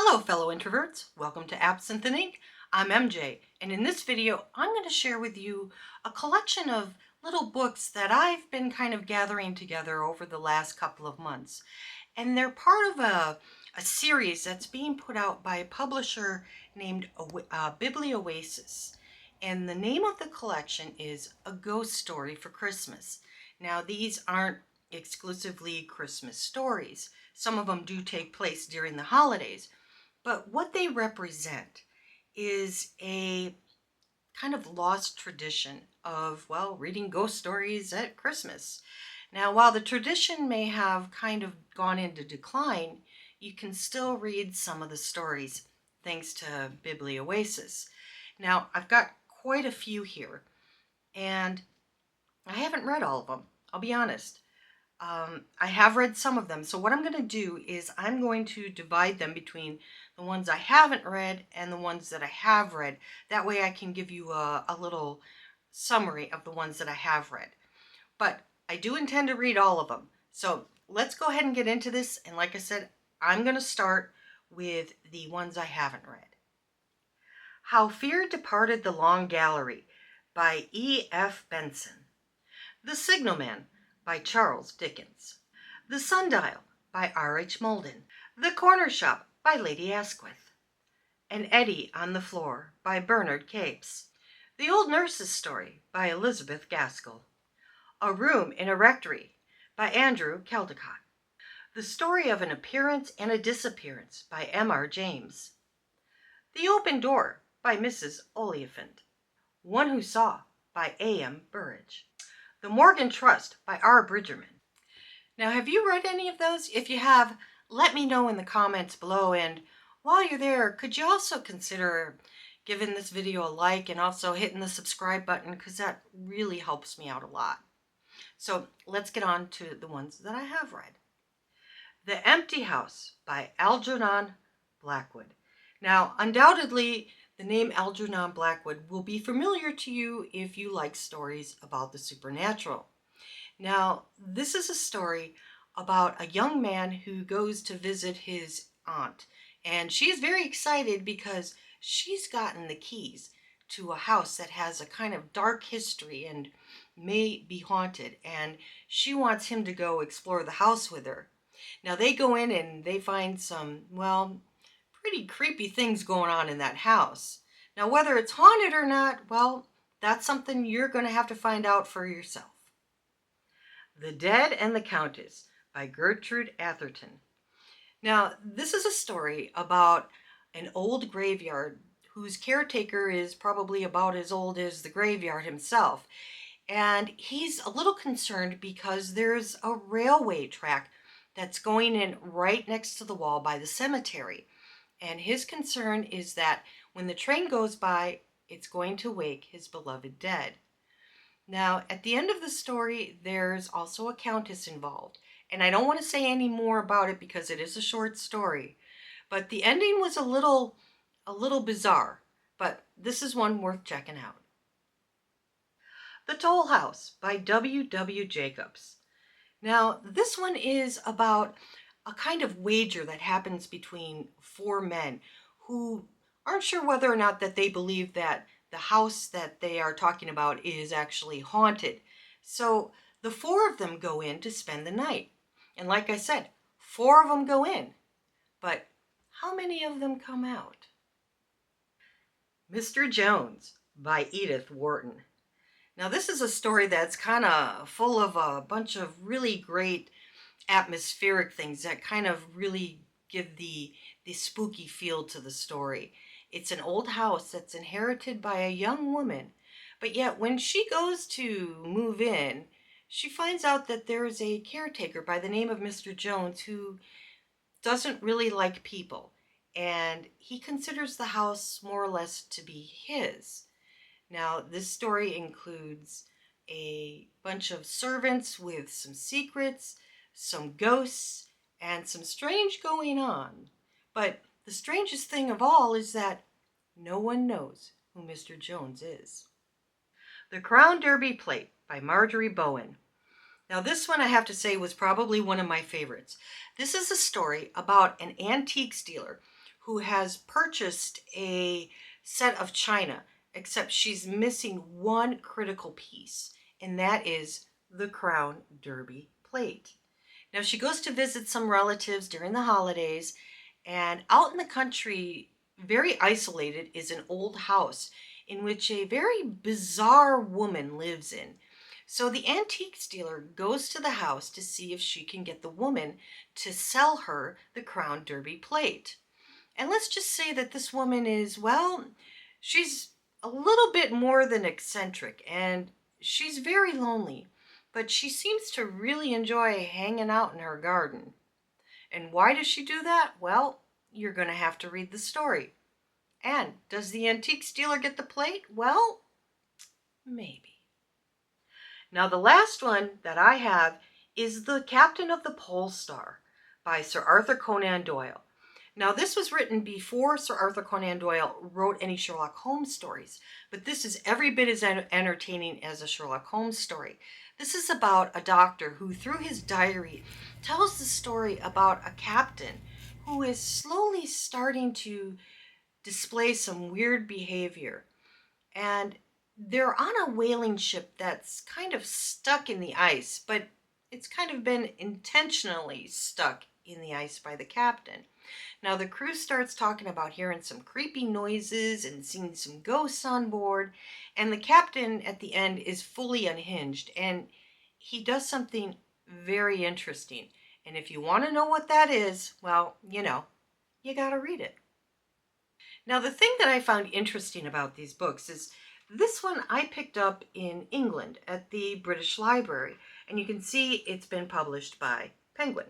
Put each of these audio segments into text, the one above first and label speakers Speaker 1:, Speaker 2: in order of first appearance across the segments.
Speaker 1: Hello, fellow introverts. Welcome to Absinthe and Ink. I'm MJ, and in this video, I'm going to share with you a collection of little books that I've been kind of gathering together over the last couple of months. And they're part of a series that's being put out by a publisher named Biblioasis. And the name of the collection is A Ghost Story for Christmas. Now, these aren't exclusively Christmas stories. Some of them do take place during the holidays. But what they represent is a kind of lost tradition of, well, reading ghost stories at Christmas. Now, while the tradition may have kind of gone into decline, you can still read some of the stories thanks to Biblioasis. Now, I've got quite a few here, and I haven't read all of them, I'll be honest. I have read some of them. So what I'm going to do is I'm going to divide them between the ones I haven't read and the ones that I have read. That way I can give you a little summary of the ones that I have read. But I do intend to read all of them. So let's go ahead and get into this. And like I said, I'm going to start with the ones I haven't read. How Fear Departed the Long Gallery by E.F. Benson. The Signalman by Charles Dickens. The Sundial by R.H. Molden. The Corner Shop by Lady Asquith. An Eddy on the Floor by Bernard Capes. The Old Nurse's Story by Elizabeth Gaskell. A Room in a Rectory by Andrew Caldecott. The Story of an Appearance and a Disappearance by M.R. James. The Open Door by Mrs. Oliphant. One Who Saw by A.M. Burrage. The Morgan Trust by R. Bridgerman. Now, have you read any of those? If you have, let me know in the comments below. And while you're there, could you also consider giving this video a like and also hitting the subscribe button, because that really helps me out a lot. So let's get on to the ones that I have read. The Empty House by Algernon Blackwood. Now, undoubtedly, the name Algernon Blackwood will be familiar to you if you like stories about the supernatural. Now, this is a story about a young man who goes to visit his aunt, and she's very excited because she's gotten the keys to a house that has a kind of dark history and may be haunted, and she wants him to go explore the house with her. Now, they go in and they find some, well, pretty creepy things going on in that house. Now, whether it's haunted or not, well, that's something you're going to have to find out for yourself. The Dead and the Countess by Gertrude Atherton. Now, this is a story about an old graveyard whose caretaker is probably about as old as the graveyard himself. And he's a little concerned because there's a railway track that's going in right next to the wall by the cemetery. And his concern is that when the train goes by, it's going to wake his beloved dead. Now, at the end of the story, there's also a countess involved. And I don't want to say any more about it because it is a short story. But the ending was a little bizarre. But this is one worth checking out. The Toll House by W. W. Jacobs. Now, this one is about a kind of wager that happens between four men who aren't sure whether or not that they believe that the house that they are talking about is actually haunted. So the four of them go in to spend the night. And like I said, four of them go in. But how many of them come out? Mr. Jones by Edith Wharton. Now, this is a story that's kind of full of a bunch of really great atmospheric things that kind of really give the spooky feel to the story. It's an old house that's inherited by a young woman, but yet when she goes to move in, she finds out that there is a caretaker by the name of Mr. Jones who doesn't really like people, and he considers the house more or less to be his. Now, this story includes a bunch of servants with some secrets, some ghosts, and some strange going on. But the strangest thing of all is that no one knows who Mr. Jones is. The Crown Derby Plate by Marjorie Bowen. Now, this one I have to say was probably one of my favorites. This is a story about an antiques dealer who has purchased a set of china, except she's missing one critical piece, and that is the Crown Derby plate. Now, she goes to visit some relatives during the holidays, and out in the country, very isolated, is an old house in which a very bizarre woman lives in. So the antiques dealer goes to the house to see if she can get the woman to sell her the Crown Derby plate. And let's just say that this woman is, well, she's a little bit more than eccentric, and she's very lonely, but she seems to really enjoy hanging out in her garden. And why does she do that? Well, you're going to have to read the story. And does the antiques dealer get the plate? Well, maybe. Now, the last one that I have is The Captain of the Pole Star by Sir Arthur Conan Doyle. Now, this was written before Sir Arthur Conan Doyle wrote any Sherlock Holmes stories, but this is every bit as entertaining as a Sherlock Holmes story. This is about a doctor who, through his diary, tells the story about a captain who is slowly starting to display some weird behavior. And they're on a whaling ship that's kind of stuck in the ice, but it's kind of been intentionally stuck in the ice by the captain. Now, the crew starts talking about hearing some creepy noises and seeing some ghosts on board, and the captain at the end is fully unhinged, and he does something very interesting. And if you want to know what that is, well, you got to read it. Now, the thing that I found interesting about these books is this one I picked up in England at the British Library, and you can see it's been published by Penguin.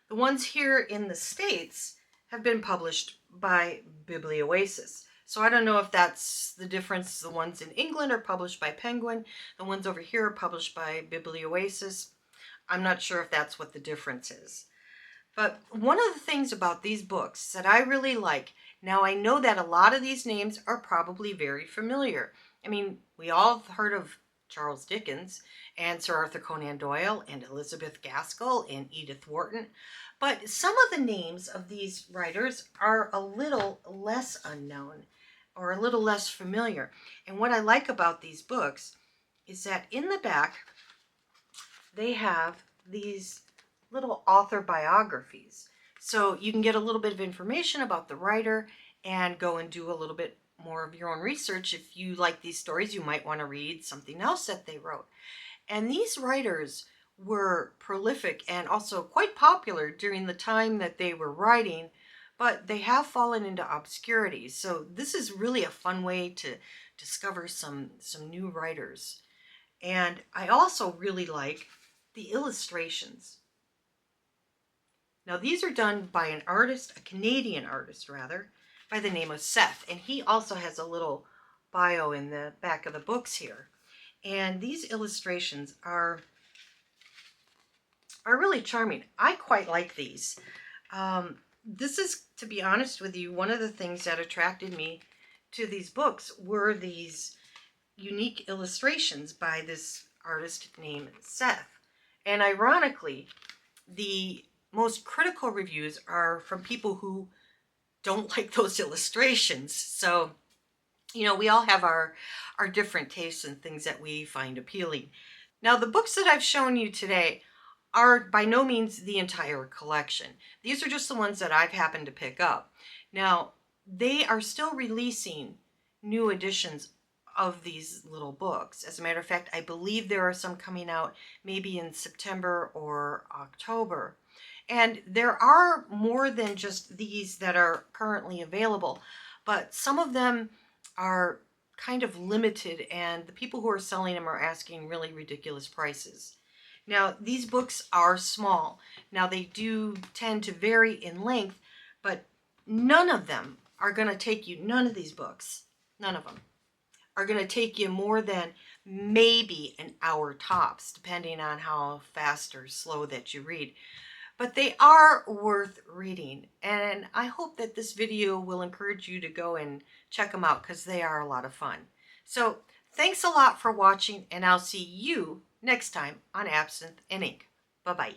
Speaker 1: The ones here in the States have been published by Biblioasis. So I don't know if that's the difference. The ones in England are published by Penguin. The ones over here are published by Biblioasis. I'm not sure if that's what the difference is. But one of the things about these books that I really like, now I know that a lot of these names are probably very familiar. I mean, we all have heard of Charles Dickens and Sir Arthur Conan Doyle and Elizabeth Gaskell and Edith Wharton. But some of the names of these writers are a little less unknown or a little less familiar. And what I like about these books is that in the back, they have these little author biographies. So you can get a little bit of information about the writer and go and do a little bit more of your own research. If you like these stories, you might want to read something else that they wrote. And these writers were prolific and also quite popular during the time that they were writing, but they have fallen into obscurity. So this is really a fun way to discover some new writers. And I also really like the illustrations. Now, these are done by an artist, a Canadian artist rather, by the name of Seth. And he also has a little bio in the back of the books here. And these illustrations are really charming. I quite like these. This is, to be honest with you, one of the things that attracted me to these books were these unique illustrations by this artist named Seth. And ironically, the most critical reviews are from people who don't like those illustrations. So, we all have our different tastes and things that we find appealing. Now, the books that I've shown you today are by no means the entire collection. These are just the ones that I've happened to pick up. Now, they are still releasing new editions of these little books. As a matter of fact, I believe there are some coming out maybe in September or October. And there are more than just these that are currently available, but some of them are kind of limited, and the people who are selling them are asking really ridiculous prices. Now, these books are small. Now, they do tend to vary in length, but none of them are going to take you, none of these books, none of them, are going to take you more than maybe an hour tops, depending on how fast or slow that you read. But they are worth reading, and I hope that this video will encourage you to go and check them out because they are a lot of fun. So thanks a lot for watching, and I'll see you next time on Absinthe and Ink. Bye-bye.